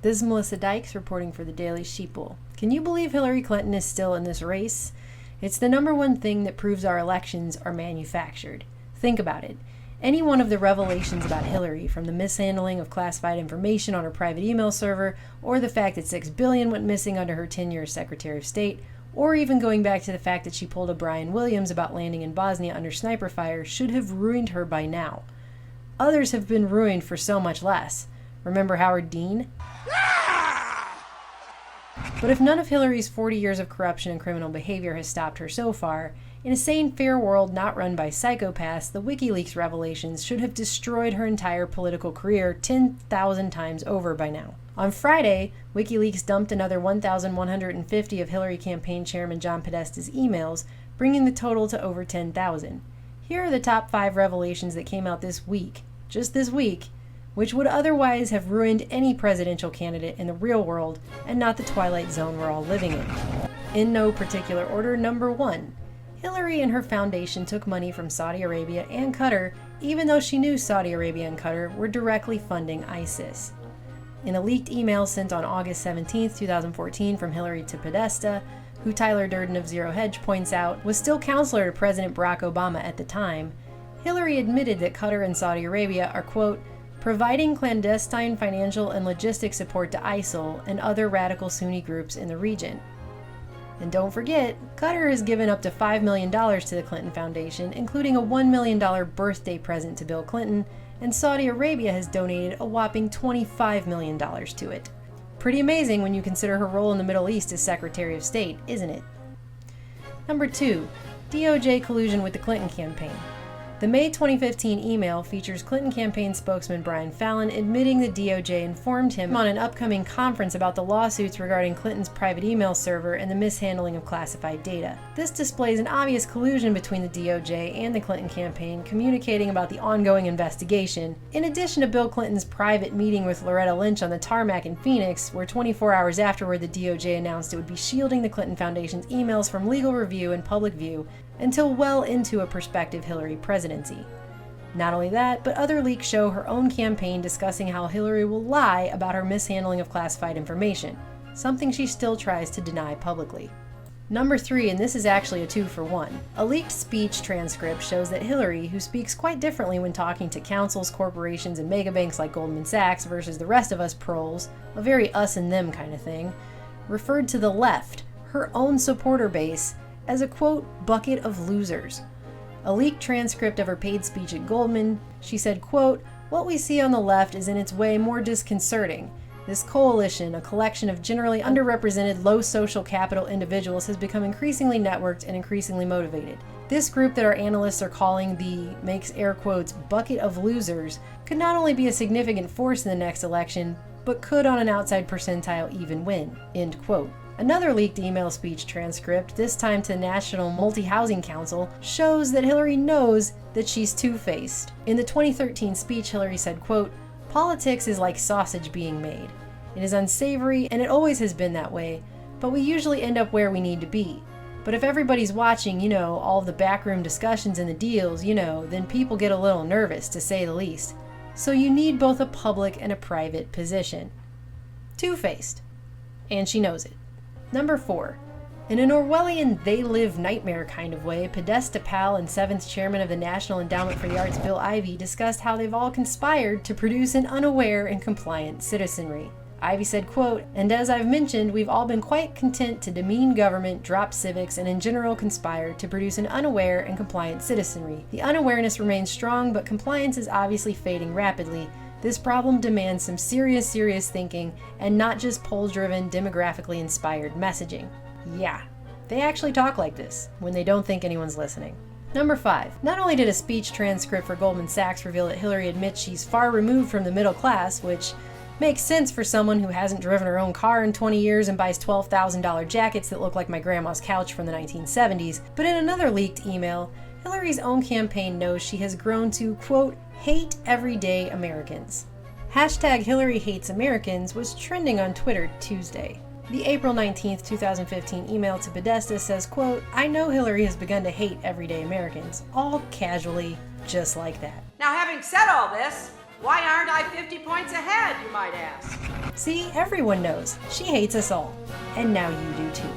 This is Melissa Dykes reporting for the Daily Sheeple. Can you believe Hillary Clinton is still in this race? It's the number one thing that proves our elections are manufactured. Think about it. Any one of the revelations about Hillary, from the mishandling of classified information on her private email server, or the fact that $6 billion went missing under her tenure as Secretary of State, or even going back to the fact that she pulled a Brian Williams about landing in Bosnia under sniper fire, should have ruined her by now. Others have been ruined for so much less. Remember Howard Dean? But if none of Hillary's 40 years of corruption and criminal behavior has stopped her so far, in a sane, fair world not run by psychopaths, the Wikileaks revelations should have destroyed her entire political career 10,000 times over by now. On Friday, Wikileaks dumped another 1,150 of Hillary campaign chairman John Podesta's emails, bringing the total to over 10,000. Here are the top 5 revelations that came out this week, just this week, which would otherwise have ruined any presidential candidate in the real world and not the twilight zone we're all living in. In no particular order, number 1. Hillary and her foundation took money from Saudi Arabia and Qatar, even though she knew Saudi Arabia and Qatar were directly funding ISIS. In a leaked email sent on August 17, 2014 from Hillary to Podesta, who Tyler Durden of Zero Hedge points out was still counselor to President Barack Obama at the time, Hillary admitted that Qatar and Saudi Arabia are, quote, providing clandestine financial and logistic support to ISIL and other radical Sunni groups in the region. And don't forget, Qatar has given up to $5 million to the Clinton Foundation, including a $1 million birthday present to Bill Clinton, and Saudi Arabia has donated a whopping $25 million to it. Pretty amazing when you consider her role in the Middle East as Secretary of State, isn't it? Number 2. DOJ collusion with the Clinton campaign. The May 2015 email features Clinton campaign spokesman Brian Fallon admitting the DOJ informed him on an upcoming conference about the lawsuits regarding Clinton's private email server and the mishandling of classified data. This displays an obvious collusion between the DOJ and the Clinton campaign, communicating about the ongoing investigation, in addition to Bill Clinton's private meeting with Loretta Lynch on the tarmac in Phoenix, where 24 hours afterward the DOJ announced it would be shielding the Clinton Foundation's emails from legal review and public view until well into a prospective Hillary presidency. Not only that, but other leaks show her own campaign discussing how Hillary will lie about her mishandling of classified information, something she still tries to deny publicly. Number 3, and this is actually a 2-for-1. A leaked speech transcript shows that Hillary, who speaks quite differently when talking to councils, corporations, and megabanks like Goldman Sachs versus the rest of us proles, a very us and them kind of thing, referred to the left, her own supporter base, as a, quote, bucket of losers. A leaked transcript of her paid speech at Goldman, she said, quote, what we see on the left is in its way more disconcerting. This coalition, a collection of generally underrepresented low social capital individuals, has become increasingly networked and increasingly motivated. This group that our analysts are calling the, makes air quotes, bucket of losers, could not only be a significant force in the next election, but could on an outside percentile even win, end quote. Another leaked email speech transcript, this time to the National Multi-Housing Council, shows that Hillary knows that she's two-faced. In the 2013 speech, Hillary said, quote, politics is like sausage being made. It is unsavory, and it always has been that way, but we usually end up where we need to be. But if everybody's watching, all of the backroom discussions and the deals, then people get a little nervous, to say the least. So you need both a public and a private position. Two-faced. And she knows it. Number 4. In an Orwellian they-live nightmare kind of way, Podesta pal and 7th chairman of the National Endowment for the Arts, Bill Ivey, discussed how they've all conspired to produce an unaware and compliant citizenry. Ivey said, quote, and as I've mentioned, we've all been quite content to demean government, drop civics, and in general conspire to produce an unaware and compliant citizenry. The unawareness remains strong, but compliance is obviously fading rapidly. This problem demands some serious thinking and not just poll-driven, demographically inspired messaging. Yeah, they actually talk like this when they don't think anyone's listening. Number 5. Not only did a speech transcript for Goldman Sachs reveal that Hillary admits she's far removed from the middle class, which makes sense for someone who hasn't driven her own car in 20 years and buys $12,000 jackets that look like my grandma's couch from the 1970s, but in another leaked email, Hillary's own campaign knows she has grown to, quote, hate everyday Americans. Hashtag Hillary Hates Americans was trending on Twitter Tuesday. The April 19, 2015 email to Podesta says, quote, I know Hillary has begun to hate everyday Americans, all casually, just like that. Now, having said all this, why aren't I 50 points ahead, you might ask? See, everyone knows. She hates us all. And now you do too.